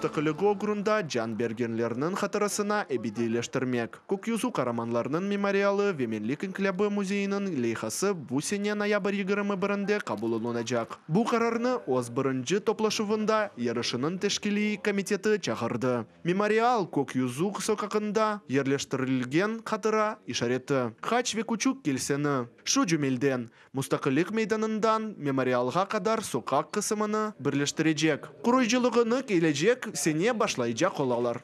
мұстақылығы огрунда жан бергенлерінің қатарысына әбедейлештірмек. Көкюзу қараманларының мемориалы Веменлік Инклябы музейінің лейхасы бұ сене ноябрь 21-де қабылынынажақ. Бұ қарарны оз бірінші топлашывында ярышының тешкілі комитеті чағырды. Мемориал Көкюзу қысокақында ерлештірілген қатыра ишареті. Хач векучук келсені. Шу жүмелден мұстақылық мейданындан мемориалға қадар соқақ қысымыны бірлештірежек. Құройжылығыны кележек сене башлайжақ олалар.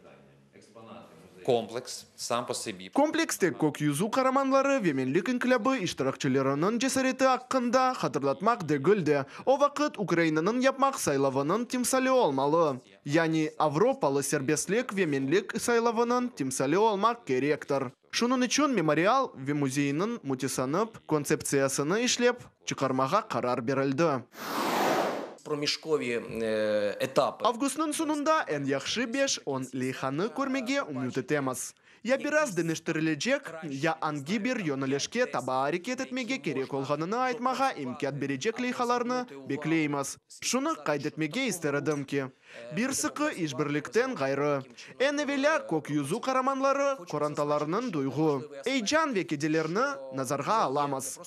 Комплекс сам по себе. Комплексте Көкюзу қараманлары Веменлік Инклябы иштиракчыларының жесареті аққында хатırlatмақ дегілді. О вақыт Украинаның yapmaq сайлавының тимсалі олмалы. Яни Авропалы сербеслік Веменлік сайлавының тимсалі олмақ керектір. Шунun üçün мемориал ве музейінің мутисанып, концепциясыны ішлеп, чықармаға қарар берілді. Промежкові этапы. Августның сонunda en yaxşı 5 лейханы көрмеге үміт етеміз. Я біраз денештірілежек, я анги бір йонылешке таба әрекет етмеге керек олғаныны айтмаға имкет бережек лейхаларны беклейміз. Шуны қайдетмеге істерідім ки. Bir sıkı işbirlikten gayrı. En evvela Көкюзу қараманлары korantаларының duygu, eycan ve kedelerini nazarga alamız.